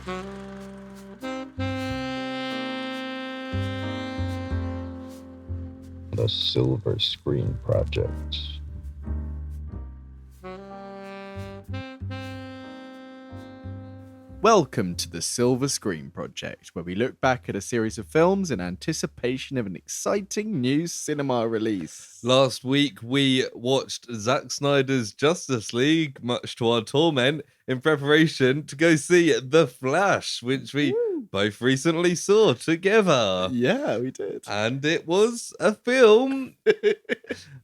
The Silver Screen Project. Welcome to the Silver Screen Project, where we look back at a series of films in anticipation of an exciting new cinema release. Last week, we watched Zack Snyder's Justice League, much to our torment, in preparation to go see The Flash, which we both recently saw together. Yeah, we did. And it was a film.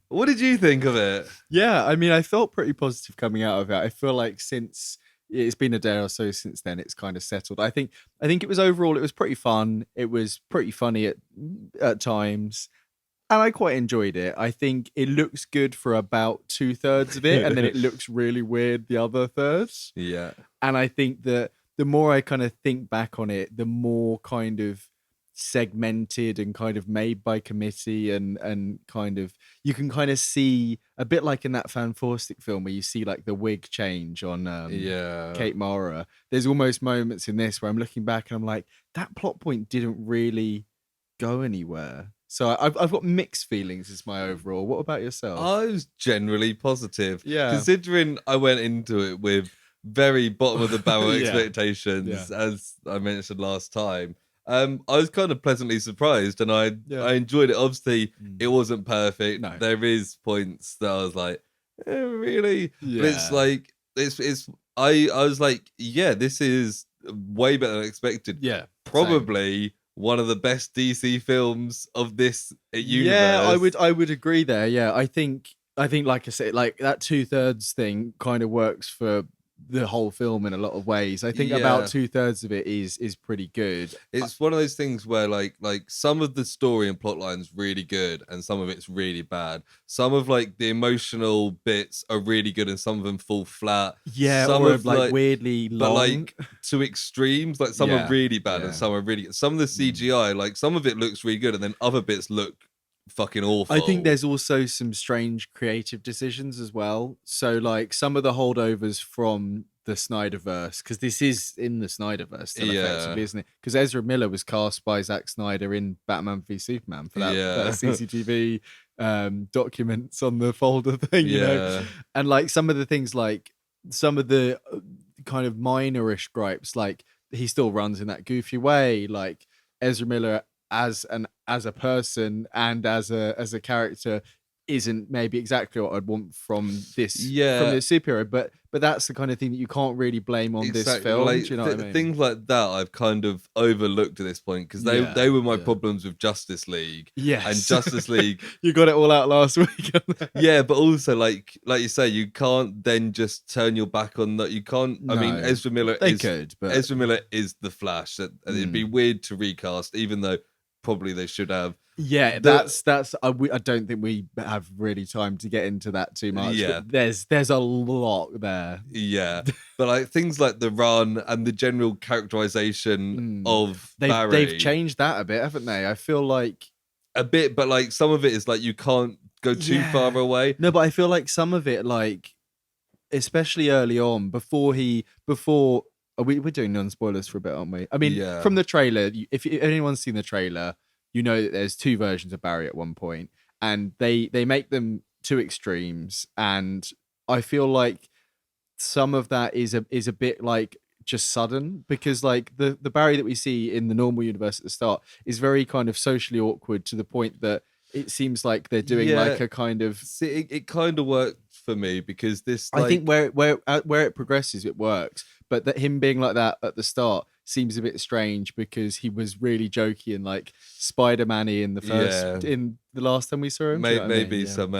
What did you think of it? Yeah, I mean, I felt pretty positive coming out of it. I feel like since it's been a day or so since then, it's kind of settled. I think it was overall, it was pretty fun. It was pretty funny at times. And I quite enjoyed it. I think it looks good for about 2/3 of it, and then it looks really weird the other thirds. Yeah. And I think that the more I kind of think back on it, the more kind of segmented and kind of made by committee and kind of you can kind of see a bit like in that Fan Forstic film where you see like the wig change on Kate Mara. There's almost moments in this where I'm looking back and I'm like, that plot point didn't really go anywhere. So I've got mixed feelings is my overall. What about yourself? I was generally positive. Yeah. Considering I went into it with very bottom of the barrel Yeah. expectations, as I mentioned last time. I was kind of pleasantly surprised, and I enjoyed it. Obviously, it wasn't perfect. No. There is points that I was like, really? Yeah. But it's like I was like, yeah, this is way better than expected. Yeah. Probably one of the best DC films of this universe. Yeah, I would agree there. Yeah, I think like I said, like that 2/3 thing kind of works for the whole film in a lot of ways. I think about 2/3 of it is pretty good. It's one of those things where like some of the story and plot line's really good and some of it's really bad. Some of like the emotional bits are really good and some of them fall flat. Yeah, some or of like weirdly long. But like to extremes, like some are really bad and some are really good. Some of the CGI, like some of it looks really good and then other bits look fucking awful. I think there's also some strange creative decisions as well. So like some of the holdovers from the Snyderverse, because this is in the Snyderverse still effectively, isn't it? Because Ezra Miller was cast by Zack Snyder in Batman v Superman for that CCTV documents on the folder thing, you know? And like some of the things, like some of the kind of minorish gripes, like he still runs in that goofy way, like Ezra Miller as a person and as a character isn't maybe exactly what I'd want from this superhero, but that's the kind of thing that you can't really blame on this film. Like, do you know what I mean? Things like that I've kind of overlooked at this point because they were my problems with Justice League. Yes. And Justice League, you got it all out last week. Yeah, but also like you say, you can't then just turn your back on that. You can't. I mean, Ezra Miller Ezra Miller is the Flash. That it'd be weird to recast, even though probably they should have. Yeah, that's. I don't think we have really time to get into that too much. Yeah, but there's a lot there. Yeah, but like things like the run and the general characterization of Barry, they've changed that a bit, haven't they? I feel like a bit, but like some of it is like you can't go too far away. No, but I feel like some of it, like especially early on, before we're doing non-spoilers for a bit, aren't we? I mean, from the trailer, if anyone's seen the trailer, you know that there's two versions of Barry at one point, and they make them two extremes, and I feel like some of that is a bit like just sudden, because like the Barry that we see in the normal universe at the start is very kind of socially awkward to the point that it seems like they're doing like a kind of. See, it kind of worked for me because this. Like... I think where it progresses, it works. But that him being like that at the start seems a bit strange because he was really jokey and like Spider-Man-y in the last time we saw him. Maybe some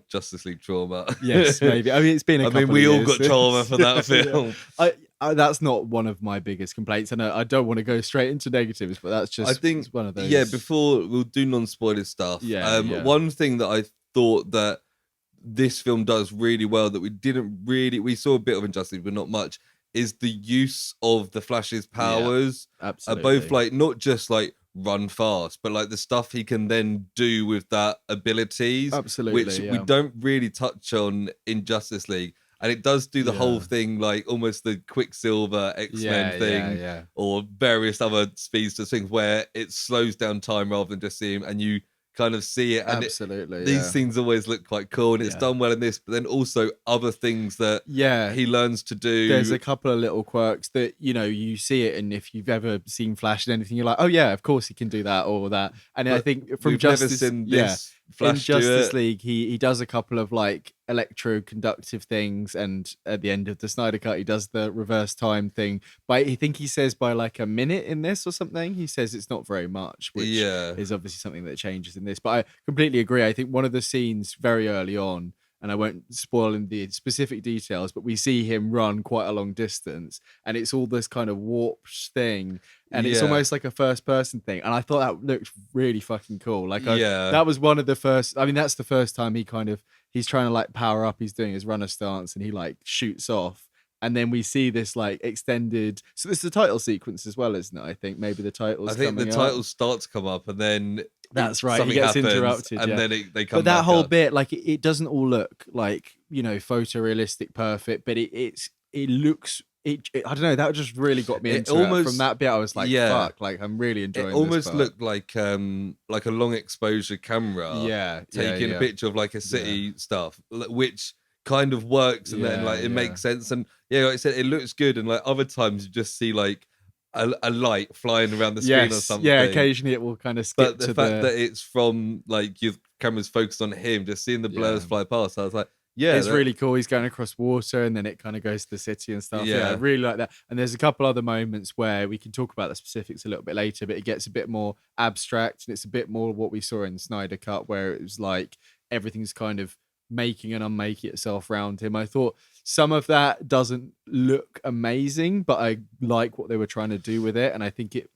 Justice League trauma. Yes, maybe. I mean, it's been. We all got trauma for that film. I that's not one of my biggest complaints, and I don't want to go straight into negatives, but that's just. I think one of those. Yeah, before we'll do non-spoiler stuff. One thing that I thought that this film does really well that we saw a bit of in Justice League, but not much, is the use of the Flash's powers. Absolutely. Both like not just like run fast, but like the stuff he can then do with that abilities. Absolutely. Which we don't really touch on in Justice League. and it does do the whole thing like almost the Quicksilver X-Men thing, or various other speedster things where it slows down time rather than just seeing, and you kind of see it. And absolutely, these things always look quite cool, and it's done well in this. But then also other things that he learns to do. There's a couple of little quirks that you see it, and if you've ever seen Flash and anything, you're like, oh yeah, of course he can do that or that. And I think from Justice, in Justice League, he does a couple of like electroconductive things, and at the end of the Snyder Cut, he does the reverse time thing. But I think he says by like a minute in this or something. He says it's not very much, which is obviously something that changes in this. But I completely agree. I think one of the scenes very early on, and I won't spoil in the specific details, but we see him run quite a long distance, and it's all this kind of warped thing, and it's almost like a first person thing. And I thought that looked really fucking cool. Like, that was one of the first, I mean, that's the first time he's trying to like power up, he's doing his runner stance, and he like shoots off. And then we see this like extended. So this is the title sequence as well, isn't it? I think maybe the titles. I think the titles start to come up, and then that's right. He gets interrupted, and then they come. But that back whole up. bit, like it doesn't all look like photorealistic, perfect, but it looks. I don't know. That just really got me into it. From that bit, I was like, "Fuck!" Like I'm really enjoying. It almost this looked like a long exposure camera. Taking a picture of like a city stuff, which kind of works, and then like it makes sense. And like I said, it looks good. And like other times, you just see like a light flying around the screen or something. Yeah, occasionally it will kind of skip. But the fact that it's from like your camera's focused on him, just seeing the blurs fly past, I was like, it's really cool. He's going across water, and then it kind of goes to the city and stuff. I really like that. And there's a couple other moments where we can talk about the specifics a little bit later, but it gets a bit more abstract, and it's a bit more what we saw in Snyder Cut, where it was like everything's kind of making and unmaking itself around him. I thought some of that doesn't look amazing, but I like what they were trying to do with it, and I think it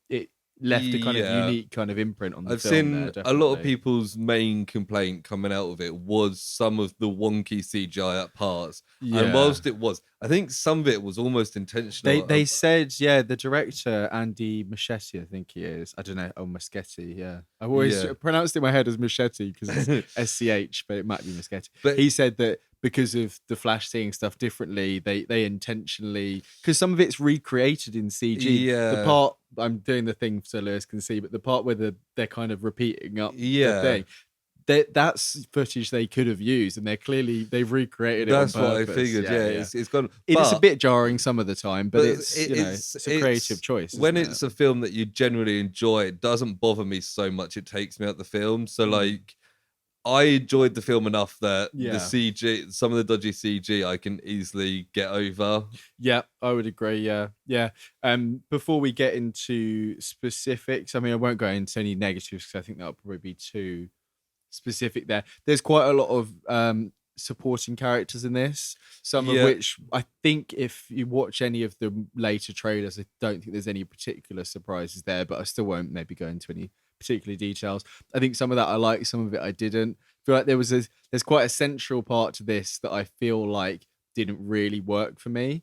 left a kind of unique kind of imprint on the I've film. seen a lot of people's main complaint coming out of it was some of the wonky CGI at parts. And whilst it was, I think some of it was almost intentional. They said, the director, Andy Muschietti, I think he is. I don't know. Oh, Muschietti, I've always pronounced it in my head as Muschietti because it's SCH, but it might be Muschietti. But he said that because of the Flash seeing stuff differently, they intentionally, because some of it's recreated in CG. The part, I'm doing the thing so Lewis can see, but the part where they're kind of repeating up the thing, that's footage they could have used, and they've recreated it. That's on purpose. what I figured. It's gone. It's a bit jarring some of the time, but it's a creative choice. When it's a film that you generally enjoy, it doesn't bother me so much. It takes me out the film. So like, I enjoyed the film enough that the CG, some of the dodgy CG, I can easily get over. Yeah, I would agree. Yeah. Before we get into specifics, I mean, I won't go into any negatives because I think that'll probably be too specific there. There's quite a lot of supporting characters in this, some of which I think if you watch any of the later trailers, I don't think there's any particular surprises there, but I still won't maybe go into any particular details. I think some of that I like, some of it I didn't. I feel like there's quite a central part to this that I feel like didn't really work for me,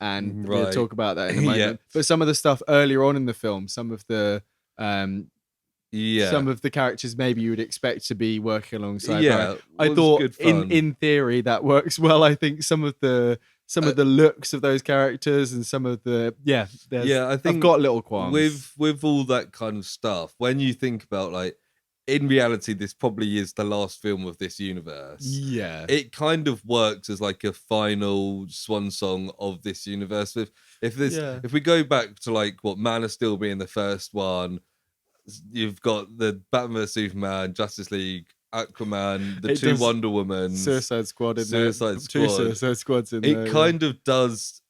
and we'll talk about that in a moment. But some of the stuff earlier on in the film, some of the characters maybe you would expect to be working alongside. I thought in theory that works well. I think some of the looks of those characters and some of the I think I've got little qualms with all that kind of stuff. When you think about like, in reality, this probably is the last film of this universe. It kind of works as like a final swan song of this universe. If we go back to like what Man of Steel being the first one, you've got the Batman vs Superman, Justice League, Aquaman, the two Wonder Woman, Suicide Squad, two Suicide Squads in there. It kind of does.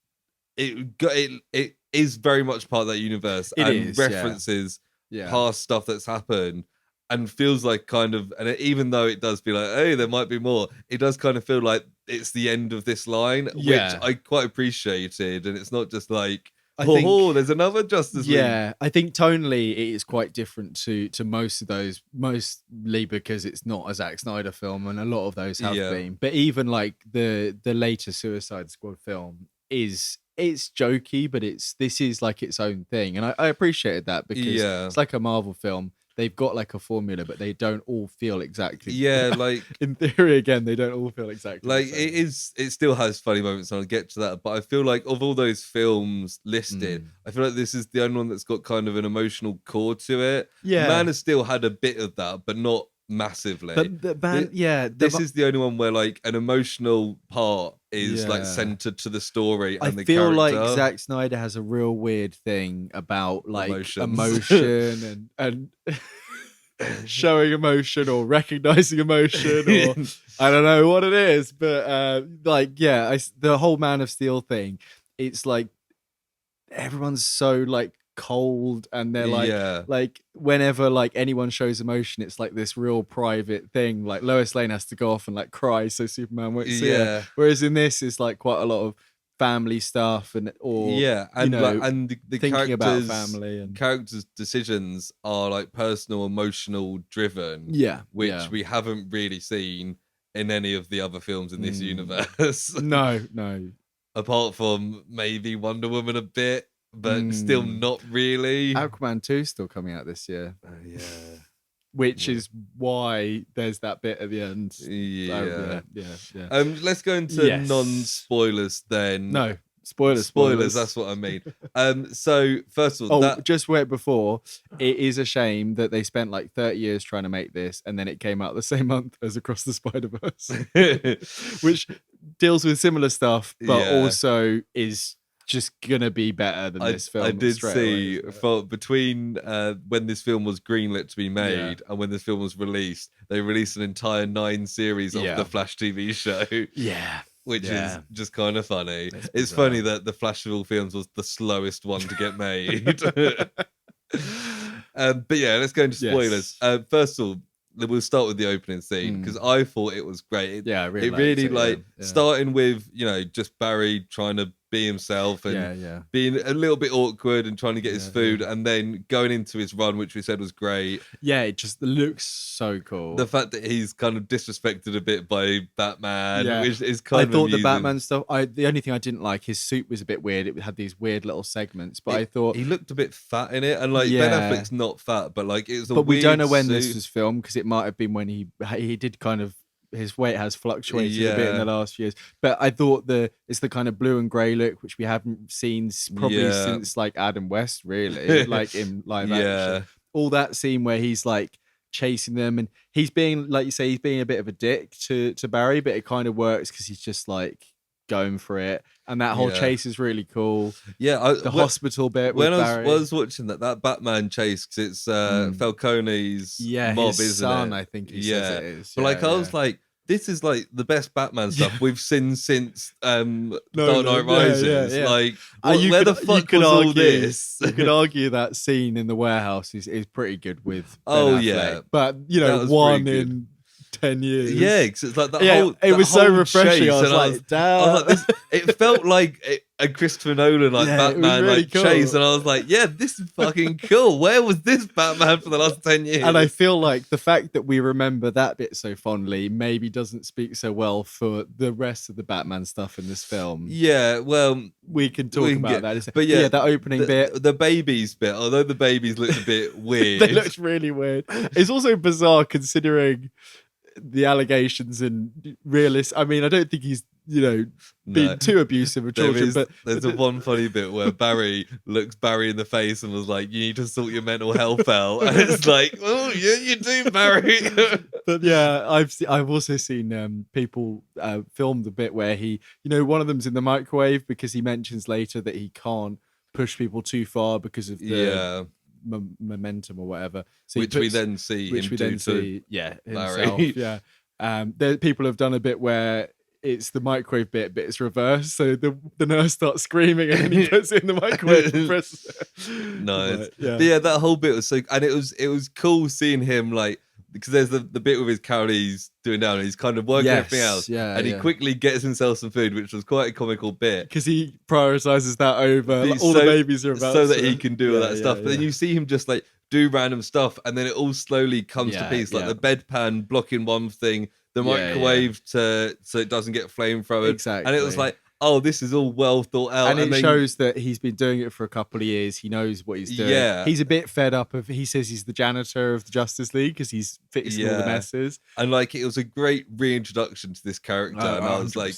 It is very much part of that universe and references past stuff that's happened, and feels like kind of, and even though it does be like, hey, there might be more, it does kind of feel like it's the end of this line, which I quite appreciated, and it's not just like, there's another Justice League. I think tonally it is quite different to most of those, mostly because it's not a Zack Snyder film, and a lot of those have been. But even like the later Suicide Squad film it's jokey, but this is like its own thing, and I appreciated that because it's like a Marvel film. they've got like a formula, but they don't all feel exactly. Yeah, like in theory, again, they don't all feel exactly like the same. it still has funny moments, and I'll get to that. But I feel like of all those films listed, I feel like this is the only one that's got kind of an emotional core to it. Yeah, Man has still had a bit of that, but not massively. But the band, this is the only one where like an emotional part is like Yeah. centered to the story I and the feel character. like Zack Snyder has a real weird thing about like Emotions. emotion and showing emotion or recognizing emotion, or I don't know what it is, but the whole Man of Steel thing, it's like everyone's so like cold, and they're like whenever like anyone shows emotion, it's like this real private thing. Like Lois Lane has to go off and like cry so Superman won't see her. Whereas in this, it's like quite a lot of family stuff and the thinking characters, about family and characters' decisions are like personal, emotional driven. Which we haven't really seen in any of the other films in this universe. No. Apart from maybe Wonder Woman a bit, but still not really. Aquaman 2 is still coming out this year. Yeah. Which is why there's that bit at the end. Yeah. Yeah. Let's go into non-spoilers then. No, spoilers. That's what I mean. So first of all, just wait before. It is a shame that they spent like 30 years trying to make this, and then it came out the same month as Across the Spider-Verse, which deals with similar stuff, but also is just gonna be better than this film. I did see away. between when this film was greenlit to be made and when this film was released, they released an entire 9 series of the Flash TV show. Yeah. Which is just kind of funny. It's funny that the Flashville films was the slowest one to get made. But yeah, let's go into spoilers. First of all, we'll start with the opening scene because I thought it was great. I really starting with just Barry trying to be himself and being a little bit awkward and trying to get his food and then going into his run, which we said was great. It just looks so cool. The fact that he's kind of disrespected a bit by Batman, which is kind of amusing. The Batman stuff, the only thing I didn't like, his suit was a bit weird. It had these weird little segments, but I thought he looked a bit fat in it, and like Ben Affleck's not fat, but like it was a weird we don't know when suit. this was filmed because it might have been when he did kind of, his weight has fluctuated a bit in the last few years, but I thought it's the kind of blue and grey look which we haven't seen probably since like Adam West, really, like in live action. All that scene where he's like chasing them and he's being, like you say, he's being a bit of a dick to Barry, but it kind of works because he's just like going for it, and that whole chase is really cool. The hospital bit with Barry. I was watching that Batman chase, because it's Falcone's mob, his isn't son, it? I think he says it is. But like I was like, this is like the best Batman stuff we've seen since Dark Knight Rises. Like, where the fuck was all this? You could argue that scene in the warehouse is pretty good with Ben Affleck, but one in 10 years. Because it's like that it was so refreshing. Chase, I was like, damn. It felt like a Christopher Nolan Batman really cool. chase, and I was like, this is fucking cool. Where was this Batman for the last 10 years? And I feel like the fact that we remember that bit so fondly maybe doesn't speak so well for the rest of the Batman stuff in this film. We can talk about that. But that opening bit. The babies bit, although the babies looked a bit weird. They looked really weird. It's also bizarre considering the allegations and I mean, I don't think he's being too abusive of children, but there's a one funny bit where Barry looks Barry in the face and was like, "You need to sort your mental health out," and it's like, "Oh yeah, you do, Barry." But I've also seen people film the bit where he, one of them's in the microwave because he mentions later that he can't push people too far because of the momentum or whatever. So we then see himself. People have done a bit where it's the microwave bit, but it's reversed. So the nurse starts screaming and then he puts it in the microwave and presses it. Nice. But that whole bit was so, and it was cool seeing him like, because there's the bit with his calories doing down and he's kind of working everything else. And he quickly gets himself some food, which was quite a comical bit. Because he prioritizes that over all the babies are about. So that he can do all that stuff. But then you see him just like do random stuff and then it all slowly comes to peace. Like the bedpan blocking one thing, the microwave so it doesn't get flamethrowered. Exactly. And it was like, oh, this is all well thought out. And it shows that he's been doing it for a couple of years. He knows what he's doing. Yeah. He's a bit fed up he says he's the janitor of the Justice League because he's fixing all the messes. And like, it was a great reintroduction to this character. and I was like,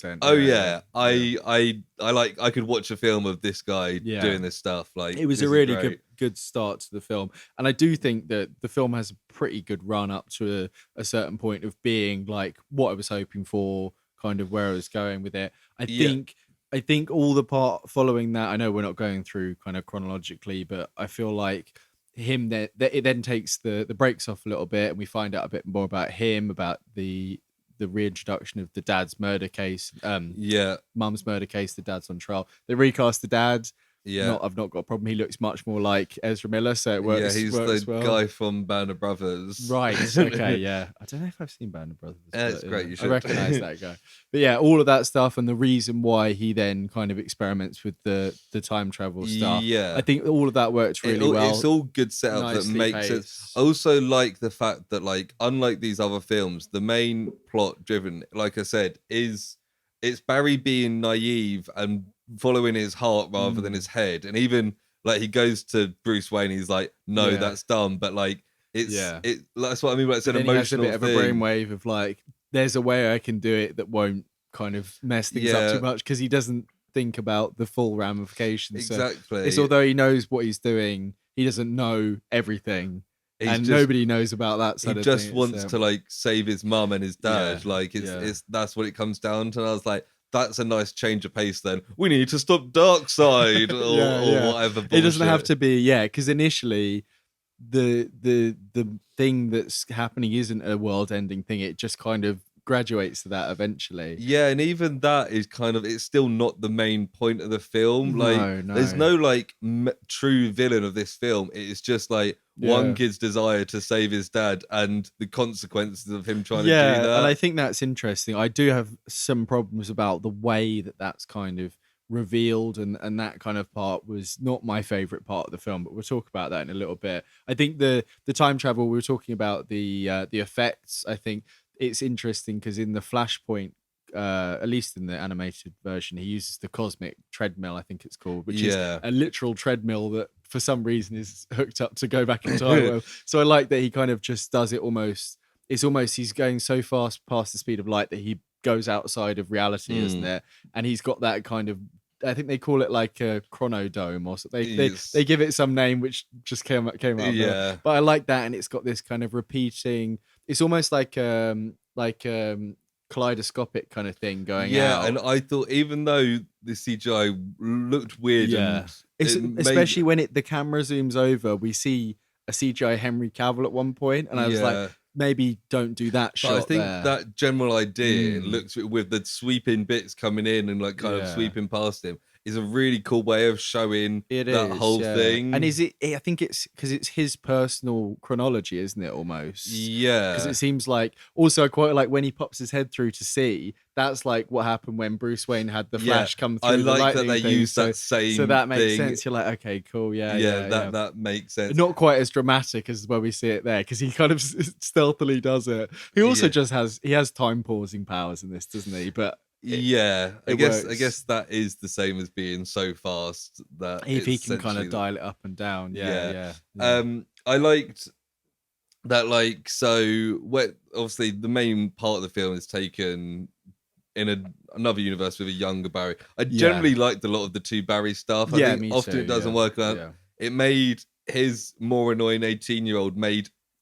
I could watch a film of this guy doing this stuff. Like, it was a really good start to the film. And I do think that the film has a pretty good run up to a certain point of being like what I was hoping for, kind of where I was going with it. I think all the part following that, I know we're not going through kind of chronologically, but I feel like him that it then takes the brakes off a little bit, and we find out a bit more about him, about the reintroduction of the dad's murder case, mum's murder case. The dad's on trial. They recast the dad. I've not got a problem. He looks much more like Ezra Miller, so it works. Yeah, he's the guy from Band of Brothers. Right. Okay. Yeah. I don't know if I've seen Band of Brothers. It's great. You should. I recognise that guy. But yeah, all of that stuff, and the reason why he then kind of experiments with the time travel stuff. Yeah. I think all of that works really well. It's all good setup that makes sense. I also like the fact that, like, unlike these other films, the main plot driven, like I said, it's Barry being naive and following his heart rather than his head. And even like, he goes to Bruce Wayne, he's like, no, that's dumb. But like, that's what I mean. Like, it's an emotional thing. He has a bit of a brainwave of like, there's a way I can do it that won't kind of mess things up too much, because he doesn't think about the full ramifications. Exactly. So it's, although he knows what he's doing, he doesn't know everything. Nobody knows about that side of thing. He just wants to like save his mum and his dad. Like, it's that's what it comes down to. And I was like, that's a nice change of pace then. We need to stop Darkseid or whatever bullshit. It doesn't have to be, because initially the thing that's happening isn't a world-ending thing. It just kind of graduates to that eventually. Yeah, and even that is kind of, it's still not the main point of the film. Like, there's no like true villain of this film. It is just like one kid's desire to save his dad and the consequences of him trying to do that. And I think that's interesting. I do have some problems about the way that that's kind of revealed, and that kind of part was not my favorite part of the film, but we'll talk about that in a little bit. I think the time travel, we were talking about the effects. I think it's interesting because in the Flashpoint, at least in the animated version, he uses the cosmic treadmill, I think it's called, which is a literal treadmill that for some reason is hooked up to go back in time. So I like that he kind of just does it it's almost he's going so fast past the speed of light that he goes outside of reality, isn't it? And he's got that kind of, I think they call it like a chronodome or something. They give it some name which just came up. There. But I like that, and it's got this kind of repeating. It's almost like kaleidoscopic kind of thing going out. And I thought, even though the CGI looked weird, especially when the camera zooms over, we see a CGI Henry Cavill at one point, and I was like, maybe don't do that shot. But I think there. that general idea looks with the sweeping bits coming in and like kind of sweeping past him is a really cool way of showing whole thing. And I think it's because it's his personal chronology, isn't it? Almost. Yeah. Because it seems like, also I quite like when he pops his head through to see, that's like what happened when Bruce Wayne had the Flash come through. I like that they use that same so that makes thing. sense. You're like, okay, cool. That makes sense. Not quite as dramatic as where we see it there, because he kind of stealthily does it. He also just has time pausing powers in this, doesn't he? But I guess that is the same as being so fast that if he can kind of dial it up and down. I liked that, like, so obviously the main part of the film is taken in another universe with a younger Barry. I generally liked a lot of the two Barry stuff. I think often it doesn't work out. It made his more annoying 18-year-old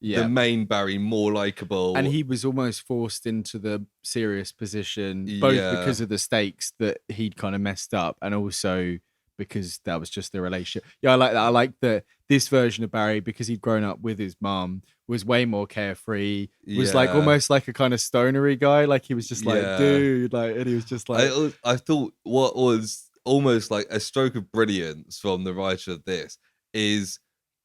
the main Barry more likable, and he was almost forced into the serious position, both because of the stakes that he'd kind of messed up, and also because that was just the relationship. I like that. I like that this version of Barry, because he'd grown up with his mum, was way more carefree. Was like almost like a kind of stonery guy. Like, he was just like, dude, like, and he was just like, I thought what was almost like a stroke of brilliance from the writer of this is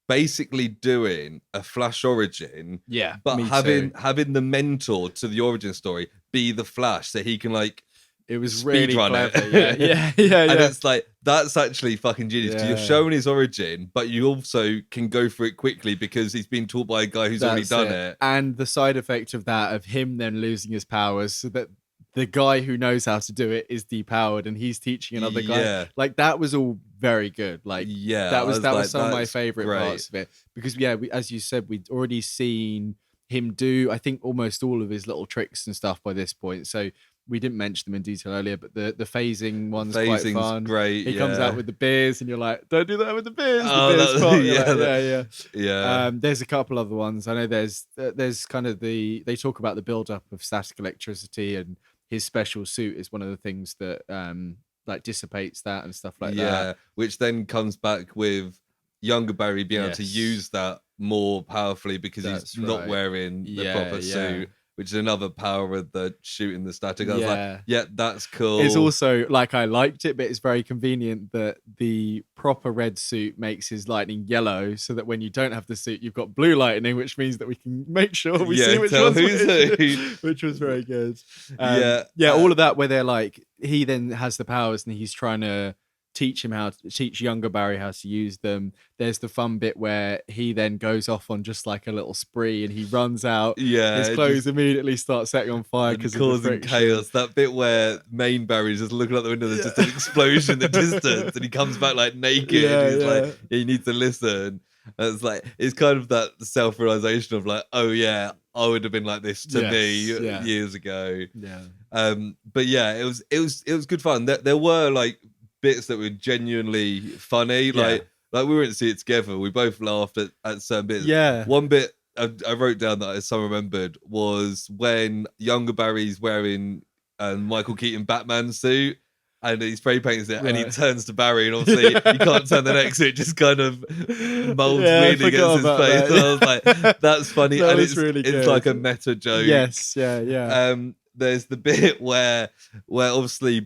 basically doing a Flash origin, but having the mentor to the origin story be the Flash, so he can like, it was really clever. And it's like, that's actually fucking genius, because you're showing his origin, but you also can go through it quickly because he's been taught by a guy who's already done it. And the side effect of that, of him then losing his powers, so that the guy who knows how to do it is depowered and he's teaching another guy. Like that was all very good. Like that was some of my favorite parts of it, because as you said, we'd already seen him do, I think, almost all of his little tricks and stuff by this point. So we didn't mention them in detail earlier, but the phasing one's quite fun. Great. He comes out with the beers, and you're like, "Don't do that with the beers." There's a couple other ones. I know there's kind of they talk about the build up of static electricity, and his special suit is one of the things that like dissipates that and stuff like that. Yeah, which then comes back with younger Barry being able to use that more powerfully because he's not wearing the proper suit. Which is another power of the shooting the static. I was like, that's cool. It's also like, I liked it, but it's very convenient that the proper red suit makes his lightning yellow, so that when you don't have the suit, you've got blue lightning, which means that we can make sure we see which one's which was very good. All of that where they're like, he then has the powers and he's trying to teach younger Barry how to use them. There's the fun bit where he then goes off on just like a little spree and he runs out. His clothes immediately start setting on fire because causing chaos. That bit where main Barry's just looking out the window, there's just an explosion in the distance, and he comes back like naked. And he's like, you need to listen. And it's like, it's kind of that self-realization of like, oh yeah, I would have been like this to me years ago. But yeah, it was good fun. There were like bits that were genuinely funny, like we went to see it together. We both laughed at certain bits. One bit I wrote down that I so remembered was when younger Barry's wearing Michael Keaton Batman suit, and he spray paints it, and he turns to Barry, and obviously you can't turn the next, so it just kind of molds weirdly against his face. And I was like, that's funny, and it's really good. It's like a meta joke. There's the bit where obviously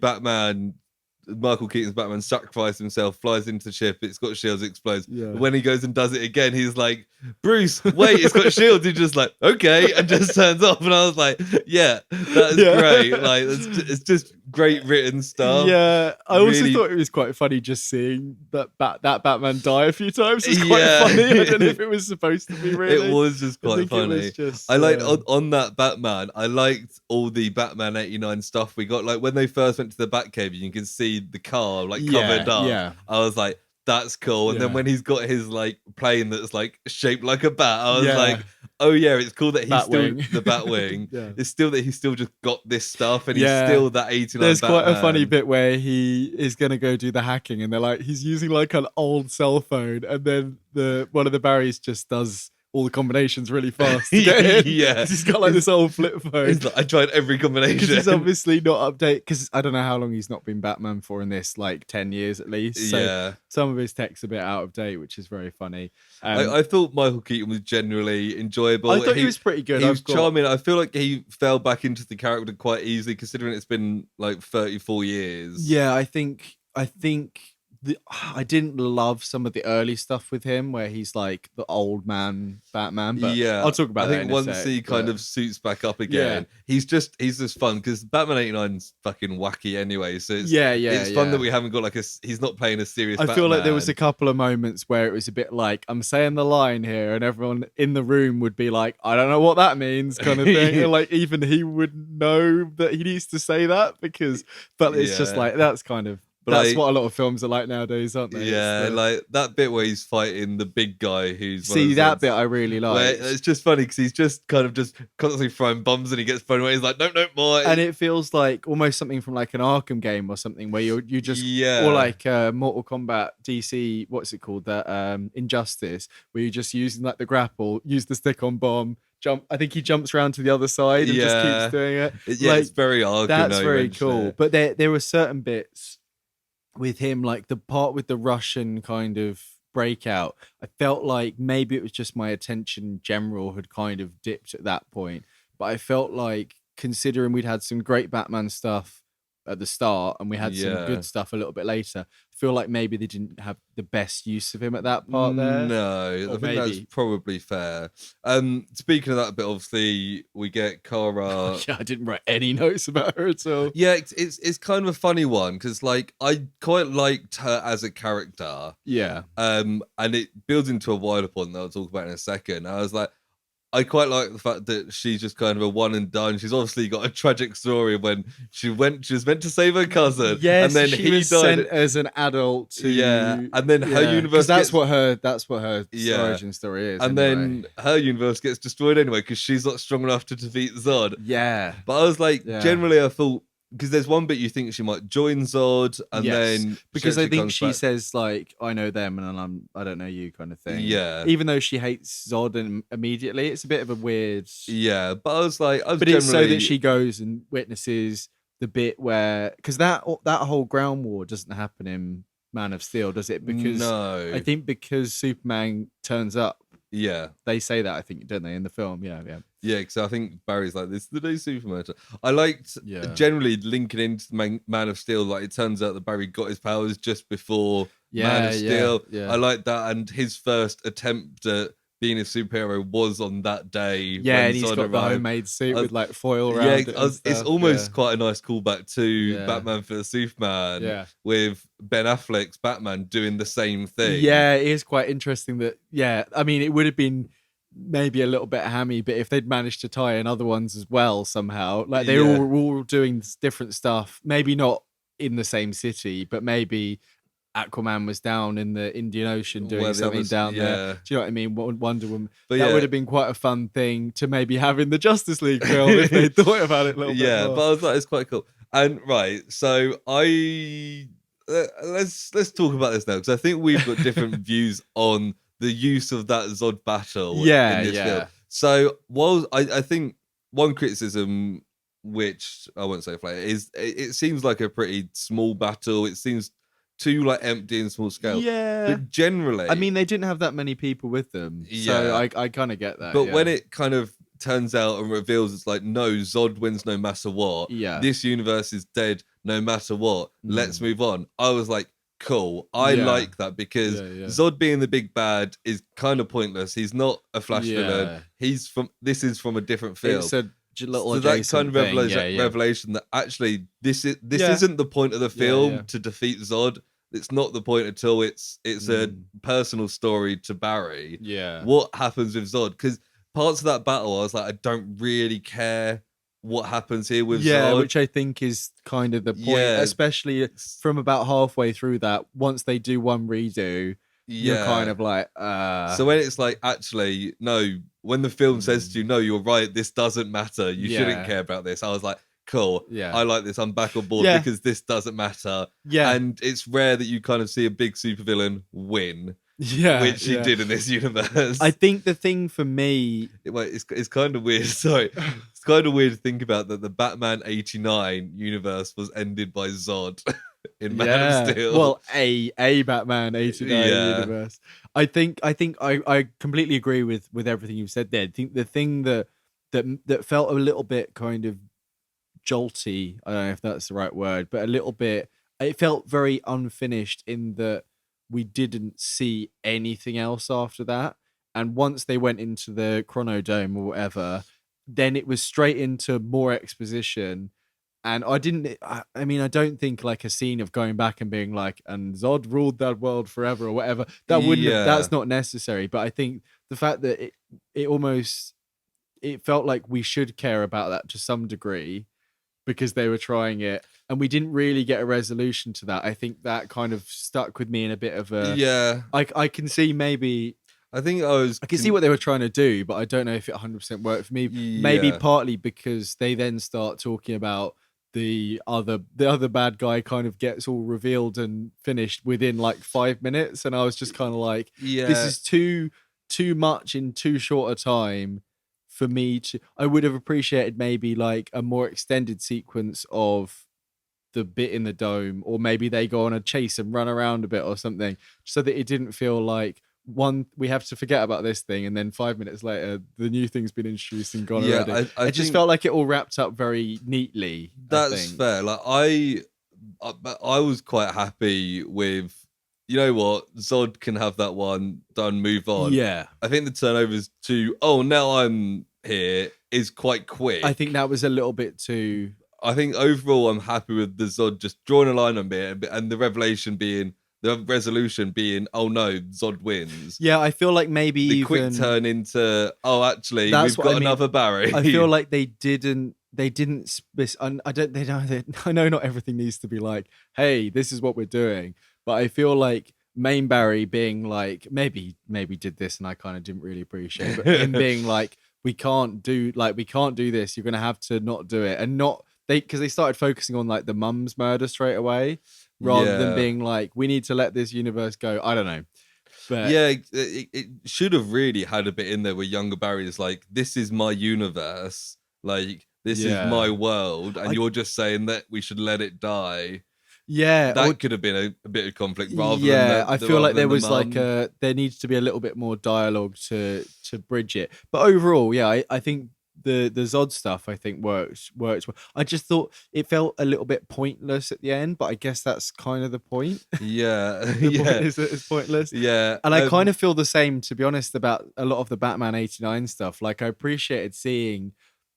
Michael Keaton's Batman sacrifices himself, flies into the ship, it's got shields, it explodes. When he goes and does it again, he's like, Bruce, wait, it's got shields. He's just like, okay, and just turns off. And I was like, that is great. Like, it's just great written stuff. I also thought it was quite funny just seeing that Batman die a few times. It's quite funny. I don't know if it was supposed to be really. It was just quite funny. I liked on that Batman, I liked all the Batman 89 stuff we got. Like when they first went to the Batcave, you can see the car like covered up. I was like, that's cool. And then when he's got his like plane that's like shaped like a bat, I was like, oh yeah, it's cool that he's still the Batwing. It's still that he's still just got this stuff, and he's still that 89 There's Batman. Quite a funny bit where he is going to go do the hacking, and they're like, he's using like an old cell phone, and then one of the Barrys just does all the combinations really fast to get in. He's got like this old flip phone. Like, I tried every combination. He's obviously not updated, because I don't know how long he's not been Batman for in this, like 10 years at least. So some of his tech's a bit out of date, which is very funny. I thought Michael Keaton was generally enjoyable. I thought he was pretty good. He was charming. I feel like he fell back into the character quite easily, considering it's been like 34 years. Yeah, I think I didn't love some of the early stuff with him where he's like the old man Batman, but I'll talk about that in a once sec, he kind of suits back up again, he's just fun, because Batman 89's fucking wacky anyway, so it's fun that we haven't got like he's not playing a serious Batman. I feel like there was a couple of moments where it was a bit like, I'm saying the line here, and everyone in the room would be like, I don't know what that means, kind of thing. And like even he would know that he needs to say that, but it's just like, that's kind of, but that's like, what a lot of films are like nowadays, aren't they? Yeah, like that bit where he's fighting the big guy who's... See, that bit I really like. It's just funny because he's just kind of just constantly throwing bombs, and he gets thrown away. He's like, no, more. And it feels like almost something from like an Arkham game or something, where you just... Or like Mortal Kombat DC, what's it called? That Injustice, where you're just using like the grapple, use the stick-on bomb, jump. I think he jumps around to the other side and just keeps doing it. Like, it's very Arkham. That's very cool. But there were certain bits with him, like the part with the Russian kind of breakout, I felt like maybe it was just my attention general had kind of dipped at that point. But I felt like, considering we'd had some great Batman stuff at the start and we had some good stuff a little bit later, I feel like maybe they didn't have the best use of him at that part there. No, I think that's probably fair. Speaking of that bit, obviously we get Kara. I didn't write any notes about her at all. Yeah, it's kind of a funny one, because like I quite liked her as a character. Yeah. And it builds into a wider point that I'll talk about in a second. I was like, I quite like the fact that she's just kind of a one and done. She's obviously got a tragic story when she was meant to save her cousin, yes, and then she he was died sent as an adult to and then her universe that's what her origin story is, and then her universe gets destroyed anyway because she's not strong enough to defeat Zod. Yeah, but I was like, generally, I thought. Because there's one bit you think she might join Zod, and then because I think she says like, "I know them, and I don't know you," kind of thing. Yeah, even though she hates Zod and immediately, it's a bit of a weird. Yeah, but I was like, it's so that she goes and witnesses the bit where because that whole ground war doesn't happen in Man of Steel, does it? Because no, I think because Superman turns up. Yeah, they say that, I think, don't they, in the film? Yeah. Because I think Barry's like, this is the day Superman. I liked generally linking into Man of Steel. Like, it turns out that Barry got his powers just before Man of Steel. Yeah. I like that, and his first attempt at being a superhero was on that day. Yeah, and he's got the homemade suit with like foil around it. It's almost quite a nice callback to Batman v Superman with Ben Affleck's Batman doing the same thing. Yeah, it is quite interesting that, I mean, it would have been maybe a little bit hammy, but if they'd managed to tie in other ones as well somehow, like they were all doing different stuff, maybe not in the same city, but maybe Aquaman was down in the Indian Ocean doing something down there. Do you know what I mean? Wonder Woman. But that would have been quite a fun thing to maybe have in the Justice League film if they thought about it a little bit more. But I was like, it's quite cool. And so let's talk about this now, because I think we've got different views on the use of that Zod battle in this film. So while I think one criticism, which I won't say flat, is it seems like a pretty small battle. It seems too like empty and small scale. But generally, I mean, they didn't have that many people with them. So I kind of get that. But when it kind of turns out and reveals it's like, no, Zod wins no matter what. This universe is dead no matter what. Let's move on. I was like, cool. I like that, because Zod being the big bad is kind of pointless. He's not a Flash villain. This is from a different film. It's a little so that kind of revelation that actually this isn't the point of the film to defeat Zod. It's not the point at all. It's a personal story to Barry. What happens with Zod? Because parts of that battle, I was like, I don't really care what happens here with Zod. Which I think is kind of the point, especially from about halfway through that. Once they do one redo, you're kind of like, So when it's like, actually, no, when the film says to you, no, you're right, this doesn't matter, you shouldn't care about this, I was like, cool, I like this, I'm back on board, because this doesn't matter. And it's rare that you kind of see a big supervillain win. Which he did in this universe. I think the thing for me, it's kind of weird. Sorry, it's kind of weird to think about that the Batman '89 universe was ended by Zod in Man of Steel. Well, a Batman '89 universe. I think I completely agree with everything you've said there. I think the thing that felt a little bit kind of jolty, I don't know if that's the right word, but a little bit, it felt very unfinished in that we didn't see anything else after that. And once they went into the Chronodome or whatever, then it was straight into more exposition. And I don't think like a scene of going back and being like, and Zod ruled that world forever or whatever, that's not necessary. But I think the fact that it felt like we should care about that to some degree, because they were trying it, and we didn't really get a resolution to that. I think that kind of stuck with me in a bit of a... I can see maybe... I can see what they were trying to do, but I don't know if it 100% worked for me. Maybe partly because they then start talking about the other bad guy kind of gets all revealed and finished within like 5 minutes, and I was just kind of like, this is too much in too short a time for me to... I would have appreciated maybe like a more extended sequence of the bit in the dome, or maybe they go on a chase and run around a bit or something, so that it didn't feel like we have to forget about this thing, and then 5 minutes later the new thing's been introduced and gone already. I just felt like it all wrapped up very neatly. That's fair. Like I was quite happy with, you know what, Zod can have that one done, move on. I think the turnovers to, oh, now I'm here is quite quick. I think that was a little bit too... I think overall I'm happy with the Zod just drawing a line on me, and the revelation being the resolution being, oh no, Zod wins. Yeah, I feel like maybe the even quick turn into, oh, actually, we've got another Barry. I feel like they didn't. I know not everything needs to be like, hey, this is what we're doing. But I feel like main Barry being like, maybe did this and I kind of didn't really appreciate, but him being like, we can't do this. You're gonna have to not do it, and not because they started focusing on like the mum's murder straight away, rather than being like, we need to let this universe go. I don't know. But yeah, it should have really had a bit in there where younger Barry is like, this is my universe, like this is my world, and you're just saying that we should let it die. Yeah, that could have been a bit of conflict rather than I feel like there was like there needs to be a little bit more dialogue to bridge it. But overall, I think the Zod stuff I think works well. I just thought it felt a little bit pointless at the end, but I guess that's kind of the point. Yeah. The point is that it's pointless. Yeah. And I kind of feel the same, to be honest, about a lot of the Batman 89 stuff. Like, I appreciated seeing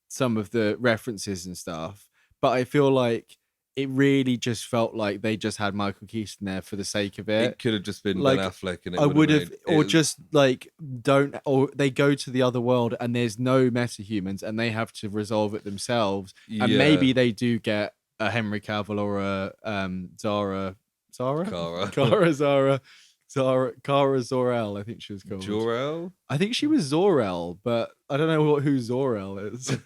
some of the references and stuff, but I feel like it really just felt like they just had Michael Keaton there for the sake of it. It could have just been like, Ben Affleck, and I would have, or just like or they go to the other world and there's no metahumans and they have to resolve it themselves, and maybe they do get a Henry Cavill or a Kara Zor-El, I think she was called. Jor-El? I think she was Zor-El, but I don't know who Zor-El is.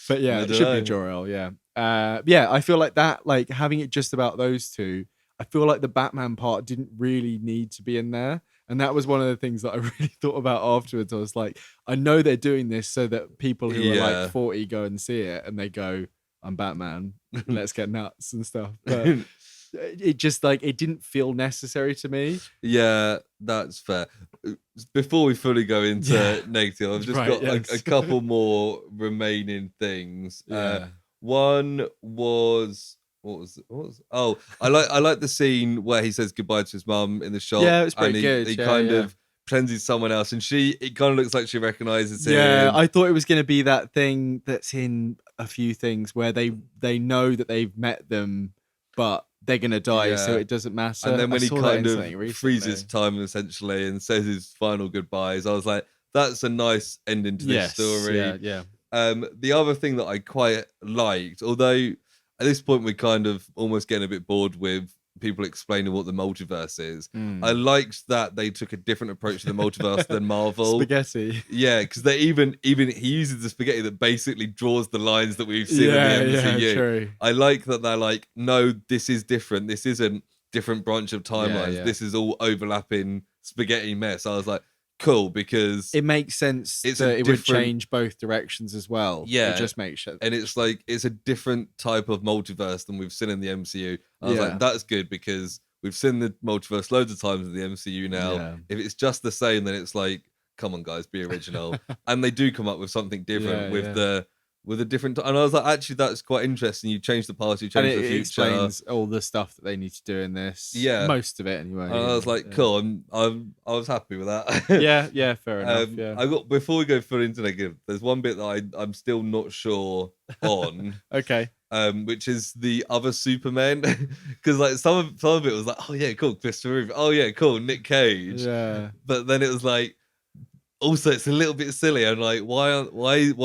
But yeah, it should be Jor-El, yeah. I feel like that, like having it just about those two, I feel like the Batman part didn't really need to be in there. And that was one of the things that I really thought about afterwards. I was like, I know they're doing this so that people who are like 40 go and see it and they go, I'm Batman, let's get nuts and stuff. But it just like, it didn't feel necessary to me. Yeah, that's fair. Before we fully go into negative, I've just got a couple more remaining things. One was I like the scene where he says goodbye to his mum in the shop. Yeah, it was pretty good. He kind of pretends he's someone else, and it kind of looks like she recognizes him. Yeah, I thought it was going to be that thing that's in a few things where they know that they've met them, but they're gonna die, so it doesn't matter. And then when he kind of freezes time essentially and says his final goodbyes, I was like, that's a nice ending to this story. Yeah. The other thing that I quite liked, although at this point we're kind of almost getting a bit bored with people explaining what the multiverse is, I liked that they took a different approach to the multiverse than Marvel. Spaghetti. Yeah, because they even he uses the spaghetti that basically draws the lines that we've seen in the MCU. Yeah, true. I like that they're like, no, this is different. This isn't different branch of timelines. This is all overlapping spaghetti mess. I was like, cool, because it makes sense that it would change both directions as well. Yeah, it just makes sense. And it's like, it's a different type of multiverse than we've seen in the MCU. I was like, that's good, because we've seen the multiverse loads of times in the MCU now. If it's just the same, then it's like, come on guys, be original. And they do come up with something different with a different and I was like, actually, that's quite interesting. You change the past, you change the future. It explains all the stuff that they need to do in this. Yeah, most of it anyway. And I was like, cool. I was happy with that. yeah, fair enough. I got, before we go fully into negative, there's one bit that I'm still not sure on. Okay. Which is the other Superman, because like some of it was like, oh yeah, cool, Christopher Reeve. Oh yeah, cool, Nick Cage. Yeah. But then it was like, also, it's a little bit silly. I'm like, why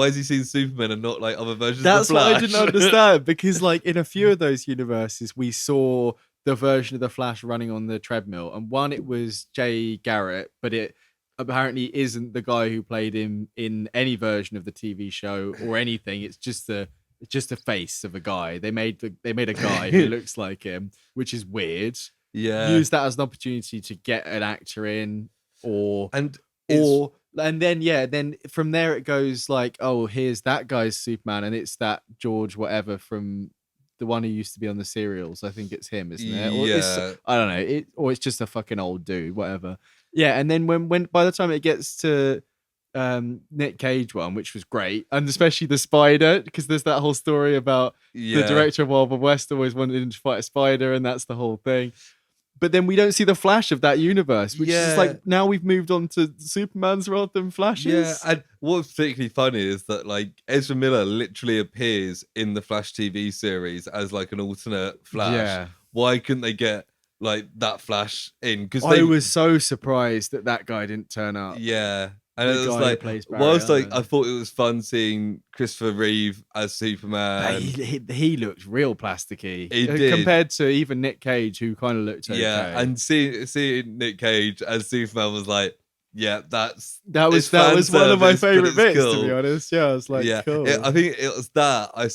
is he seeing Superman and not like other versions of the Flash? That's what I didn't understand, because like in a few of those universes, we saw the version of the Flash running on the treadmill, and one, it was Jay Garrett, but it apparently isn't the guy who played him in any version of the TV show or anything. It's just a face of a guy. They made a guy who looks like him, which is weird. Yeah, use that as an opportunity to get an actor in, and then from there it goes like, oh, here's that guy's Superman, and it's that George whatever from the one who used to be on the serials. I think it's him, isn't it? Or I don't know. Or it's just a fucking old dude, whatever. Yeah, and then when by the time it gets to Nick Cage one, which was great, and especially the spider, because there's that whole story about the director of Wild Wild West always wanted him to fight a spider, and that's the whole thing. But then we don't see the Flash of that universe, which is like, now we've moved on to Superman's rather than Flash's. Yeah, and what's particularly funny is that like Ezra Miller literally appears in the Flash TV series as like an alternate Flash. Yeah. Why couldn't they get like that Flash in, because I was so surprised that guy didn't turn up. Yeah. And the it was guy like, who plays Barry whilst like Allen. I thought it was fun seeing Christopher Reeve as Superman. He looked real plasticky. He did. Compared to even Nick Cage, who kind of looked okay. Yeah, and seeing Nick Cage as Superman was like, yeah, that was one of my favorite bits, cool. To be honest. Yeah, I was like, yeah, cool. I think it was that I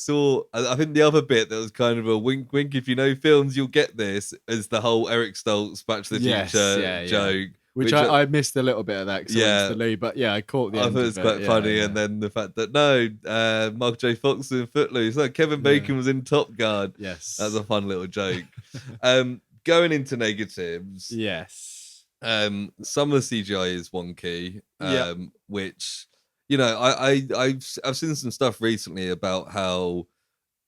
think the other bit that was kind of a wink, wink. If you know films, you'll get this. Is the whole Eric Stoltz Back to the Future joke, which I missed a little bit of that because I went to the loo, but yeah, I caught the end. I thought it was quite funny, and then the fact that Michael J. Fox was in Footloose, like Kevin Bacon was in Top Gun. Yes, that's a fun little joke. Going into negatives, yes. Some of the CGI is wonky, which, you know, I've seen some stuff recently about how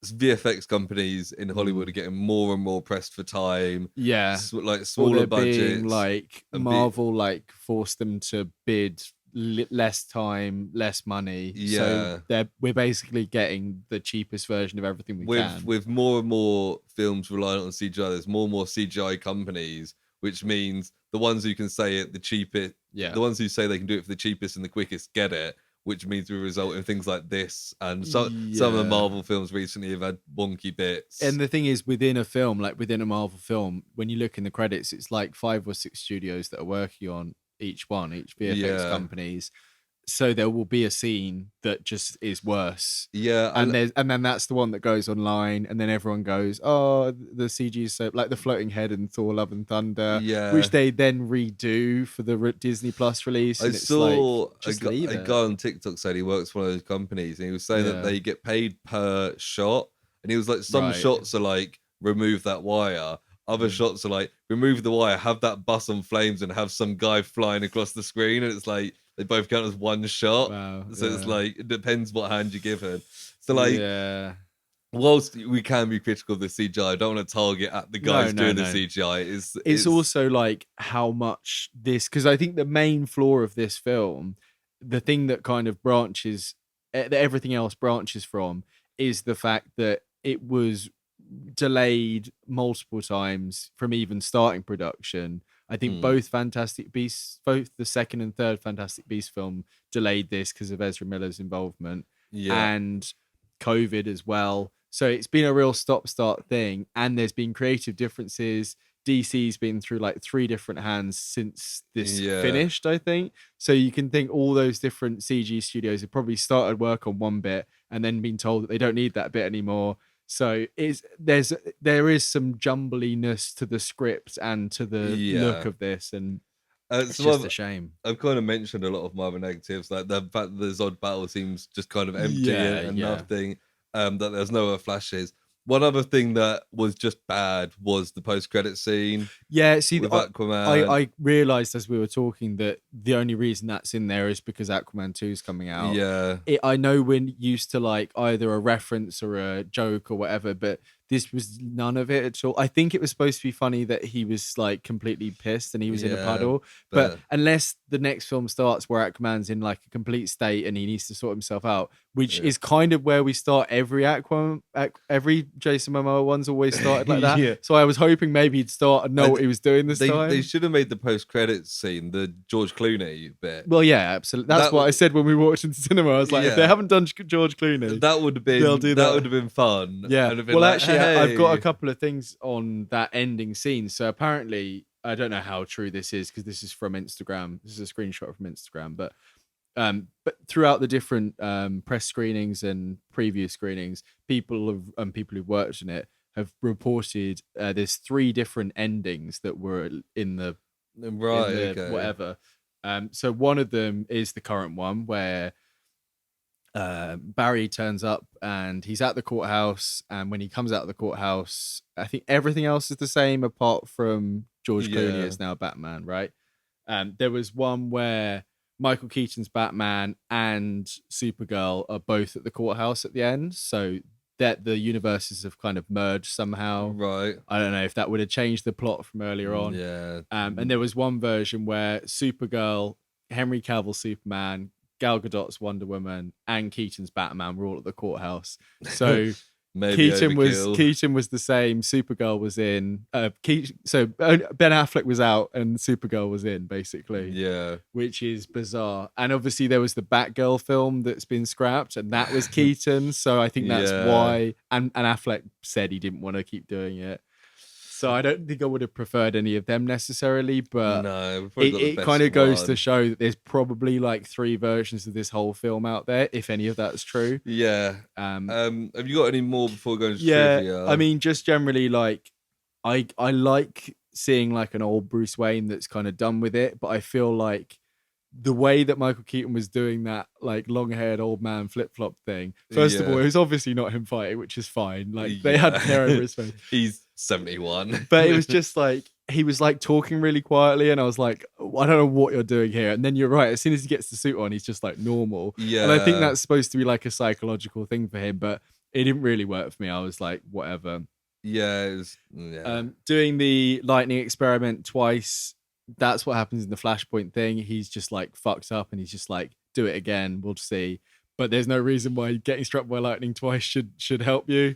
VFX companies in Hollywood are getting more and more pressed for time. Yeah, like smaller budgets. Like Marvel, like forced them to bid less time, less money. Yeah, so we're basically getting the cheapest version of everything we can. With more and more films relying on CGI, there's more and more CGI companies, which means the ones who can say it the cheapest, the ones who say they can do it for the cheapest and the quickest get it, which means we result in things like this. And some of the Marvel films recently have had wonky bits. And the thing is, within a film, like within a Marvel film, when you look in the credits, it's like 5 or 6 studios that are working on each VFX companies. So there will be a scene that just is worse. Yeah. And then that's the one that goes online, and then everyone goes, oh, the CG is so, like the floating head in Thor Love and Thunder, which they then redo for the Disney Plus release. I saw a guy on TikTok said he works for one of those companies, and he was saying that they get paid per shot. And he was like, some shots are like, remove that wire. Other shots are like, remove the wire, have that bus on flames, and have some guy flying across the screen. And it's like, they both count as one shot. Wow, so it's like, it depends what hand you're given. So like, whilst we can be critical of the CGI, I don't want to target at the guys doing the CGI. It's also like how much this, because I think the main flaw of this film, the thing that kind of branches, that everything else branches from, is the fact that it was delayed multiple times from even starting production. I think both Fantastic Beasts, both the second and third Fantastic Beasts film delayed this because of Ezra Miller's involvement and COVID as well. So it's been a real stop-start thing, and there's been creative differences. DC's been through like 3 different hands since this finished, I think. So you can think all those different CG studios have probably started work on one bit and then been told that they don't need that bit anymore. So there is some jumbliness to the script and to the look of this, and it's just a shame. I've kind of mentioned a lot of my other negatives, like the fact that the Zod battle seems just kind of empty and nothing. That there's no other flashes. One other thing that was just bad was the post-credit scene. Yeah, see, with Aquaman. I realised as we were talking that the only reason that's in there is because Aquaman 2 is coming out. Yeah. I know we're used to like either a reference or a joke or whatever, but this was none of it at all. I think it was supposed to be funny that he was like completely pissed and he was in a puddle. But unless the next film starts where Aquaman's in like a complete state and he needs to sort himself out, which is kind of where we start every every Jason Momoa one's always started like that. So I was hoping maybe he'd start and know what he was doing this time. They should have made the post-credits scene the George Clooney bit. Well, yeah, absolutely. That's what I said when we walked into cinema. I was like, if they haven't done George Clooney, that would have been that would have been fun. Yeah. Well, like, actually, I've got a couple of things on that ending scene. So apparently, I don't know how true this is because this is from Instagram. This is a screenshot from Instagram, but throughout the different press screenings and preview screenings, people who've worked on it have reported there's 3 different endings that were in the whatever. So one of them is the current one where Barry turns up and he's at the courthouse, and when he comes out of the courthouse, I think everything else is the same apart from George Clooney is now Batman, right? There was one where Michael Keaton's Batman and Supergirl are both at the courthouse at the end, so that the universes have kind of merged somehow. Right. I don't know if that would have changed the plot from earlier on. Yeah. And there was one version where Supergirl, Henry Cavill Superman, Gal Gadot's Wonder Woman, and Keaton's Batman were all at the courthouse. So maybe Keaton was the same. Supergirl was in. So Ben Affleck was out and Supergirl was in, basically. Yeah, which is bizarre. And obviously there was the Batgirl film that's been scrapped, and that was Keaton. So I think that's why. And Affleck said he didn't want to keep doing it. So I don't think I would have preferred any of them necessarily, but no, it kind of goes to show that there's probably like 3 versions of this whole film out there, if any of that's true. Yeah. Have you got any more before we go into trivia? I mean, just generally, like, I like seeing like an old Bruce Wayne that's kind of done with it, but I feel like the way that Michael Keaton was doing that, like, long-haired old man flip-flop thing, first of all, it was obviously not him fighting, which is fine. Like, they had hair over his face. He's 71. But it was just like, he was like talking really quietly, and I was like, I don't know what you're doing here. And then you're right, as soon as he gets the suit on, he's just like normal. Yeah. And I think that's supposed to be like a psychological thing for him, but it didn't really work for me. I was like, whatever. Yeah, it was, doing the lightning experiment twice, that's what happens in the Flashpoint thing. He's just like fucked up, and he's just like, do it again, we'll see. But there's no reason why getting struck by lightning twice should help you.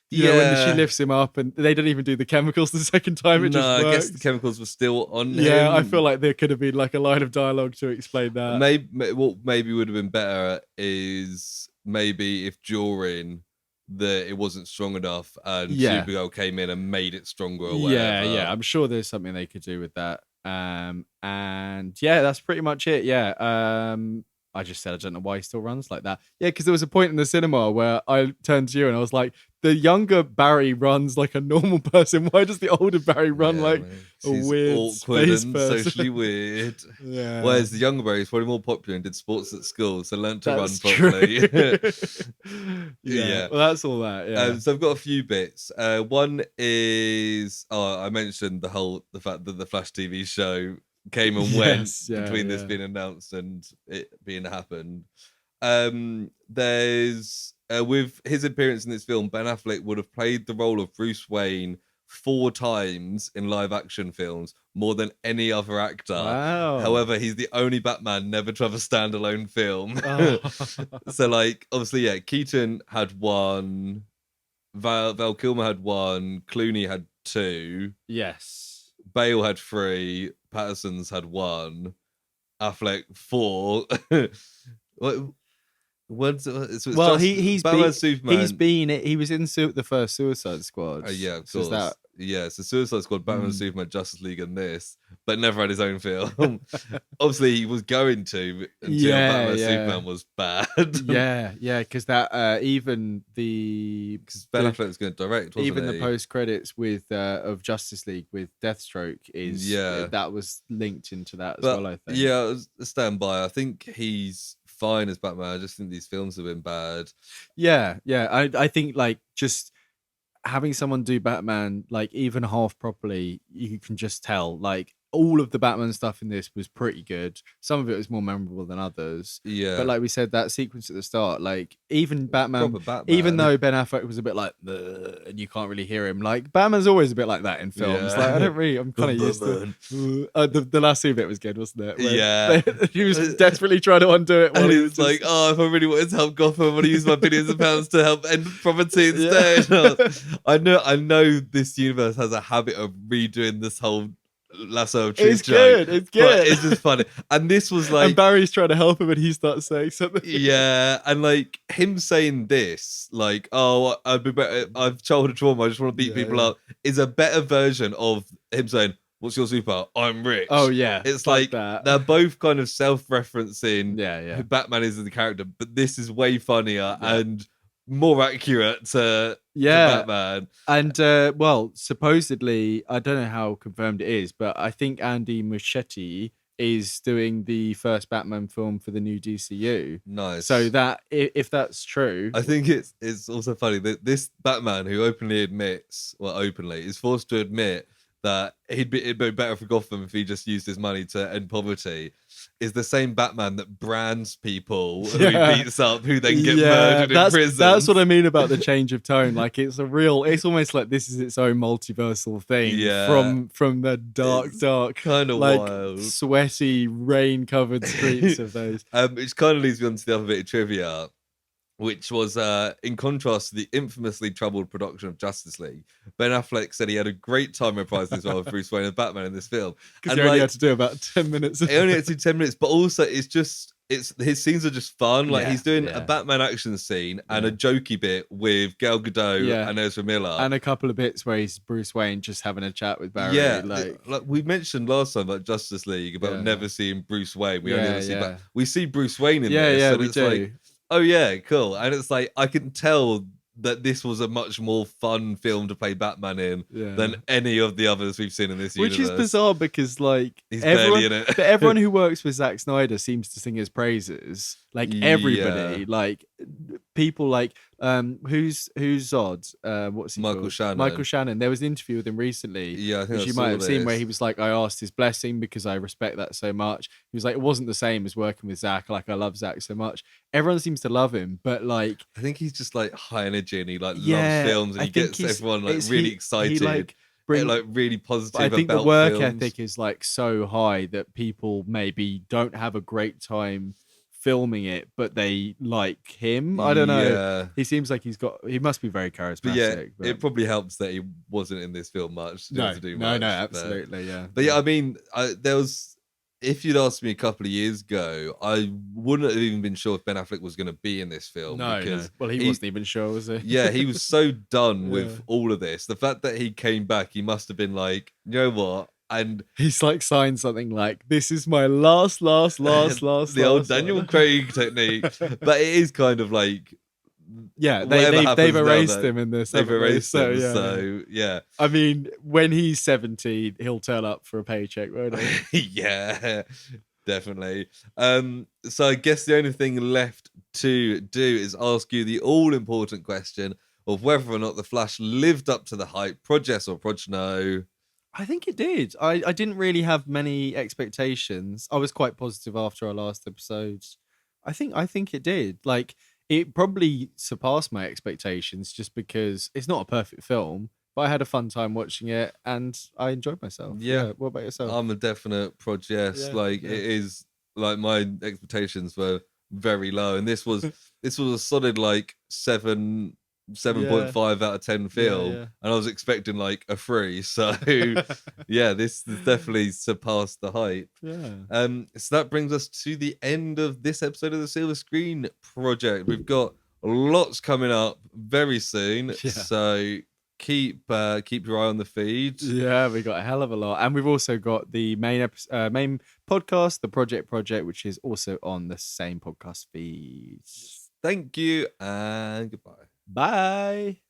You know, when she lifts him up, and they don't even do the chemicals the second time. It just works. I guess the chemicals were still on him. Yeah, I feel like there could have been like a line of dialogue to explain that. What maybe would have been better is maybe if during it wasn't strong enough and Supergirl came in and made it stronger or whatever. Yeah, I'm sure there's something they could do with that. And yeah, that's pretty much it. Yeah. I just said I don't know why he still runs like that. Yeah, because there was a point in the cinema where I turned to you and I was like, the younger Barry runs like a normal person. Why does the older Barry run like a weird awkward space and person? socially weird? Yeah. Whereas the younger Barry is probably more popular and did sports at school, so learned to run properly. Yeah. Well, that's all that. Yeah. So I've got a few bits. One is I mentioned the fact that the Flash TV show came and went between this being announced and it being happened. There's with his appearance in this film, Ben Affleck would have played the role of Bruce Wayne 4 times in live action films, more than any other actor. Wow. However, he's the only Batman never to have a standalone film. So, like, obviously, Keaton had 1, Val Kilmer had 1, Clooney had 2. Yes. Bale had 3, Patterson's had 1, Affleck 4. He was in the first Suicide Squad. Yeah, of course. So Suicide Squad, Batman, Superman, Justice League, and this, but never had his own film. Obviously, he was going to until Batman Superman was bad. Because that because Ben Affleck was going to direct, wasn't even he? the post credits with of Justice League with Deathstroke is that was linked into that as well. I think. Yeah, stand by. I think he's fine as Batman. I just think these films have been bad. Yeah. I think like just having someone do Batman like even half properly, you can just tell like all of the Batman stuff in this was pretty good. Some of it was more memorable than others. Yeah. But like we said, that sequence at the start, like even Batman, even though Ben Affleck was a bit like, and you can't really hear him, like Batman's always a bit like that in films. Yeah. Like I'm kind of used to it. The last scene bit was good, wasn't it? Where he was desperately trying to undo it. And he was like, if I really wanted to help Gotham, I'm going to use my billions of pounds to help end poverty instead. Yeah. I know this universe has a habit of redoing this whole lasso of truth joke. It's good. But it's just funny. And this was like, and Barry's trying to help him, and he starts saying something. Yeah, and like him saying this, like, I'd be better. I've childhood trauma. I just want to beat people up. Is a better version of him saying, "What's your super? I'm rich." Oh yeah, it's like that. They're both kind of self-referencing. Yeah. Who Batman is as the character, but this is way funnier and more accurate to Batman. And supposedly, I don't know how confirmed it is, but I think Andy Muschietti is doing the first Batman film for the new DCU. Nice. So that if that's true, I think it's also funny that this Batman, who openly is forced to admit that it'd be better for Gotham if he just used his money to end poverty, is the same Batman that brands people who he beats up, who then get murdered in prison. That's what I mean about the change of tone. Like it's almost like this is its own multiversal thing from the dark, kind of like wild, sweaty, rain-covered streets of those. Which kind of leads me on to the other bit of trivia. which was in contrast to the infamously troubled production of Justice League. Ben Affleck said he had a great time reprising his role of Bruce Wayne as Batman in this film. Because he only had to do about 10 minutes. He only had to do 10 minutes, but also his scenes are just fun. Like he's doing a Batman action scene and a jokey bit with Gal Gadot and Ezra Miller. And a couple of bits where he's Bruce Wayne just having a chat with Barry. Yeah, like we mentioned last time about Justice League, about never seeing Bruce Wayne. We only ever see we see Bruce Wayne in this. Yeah, and we it's do. Like, oh yeah, cool. And it's like I can tell that this was a much more fun film to play Batman in than any of the others we've seen in this universe. Which is bizarre because like he's barely in it. But everyone who works with Zack Snyder seems to sing his praises. Like everybody, like people like who's Zod? What's he Michael called? Shannon. Michael Shannon. There was an interview with him recently. Yeah, I think which you might have seen where he was like, I asked his blessing because I respect that so much. He was like, it wasn't the same as working with Zack. Like I love Zack so much. Everyone seems to love him, but like I think he's just like high energy and he like loves films and he gets everyone like really excited. Like really positive. I think about the work films. ethic is like so high that people maybe don't have a great time filming it, but they like him. I don't know. Yeah. He seems like he must be very charismatic. But it probably helps that he wasn't in this film much. No, But absolutely, yeah. But yeah, I mean, if you'd asked me a couple of years ago, I wouldn't have even been sure if Ben Affleck was going to be in this film. No. Well, he wasn't even sure, was he? Yeah, he was so done with all of this. The fact that he came back, he must have been like, you know what? And he's like signed something like, this is my last. The old Daniel Craig technique. But it is kind of like, they've erased him in this. They've erased him. So yeah. I mean, when he's 70, he'll turn up for a paycheck, won't he? Yeah, definitely. So I guess the only thing left to do is ask you the all-important question of whether or not The Flash lived up to the hype. Proj yes or proj no? I think it did. I didn't really have many expectations. I was quite positive after our last episode. I think it did. Like, it probably surpassed my expectations just because it's not a perfect film, but I had a fun time watching it and I enjoyed myself. Yeah. What about yourself? I'm a definite proj yes. It is like my expectations were very low, and this was a solid like 7.5 out of 10 film, and I was expecting like a 3. So yeah, this definitely surpassed the hype. So that brings us to the end of this episode of the Silver Screen Project. We've got lots coming up very soon, so keep your eye on the feed. Yeah, we got a hell of a lot, and we've also got the main podcast, the Project, which is also on the same podcast feed. Thank you and goodbye. Bye.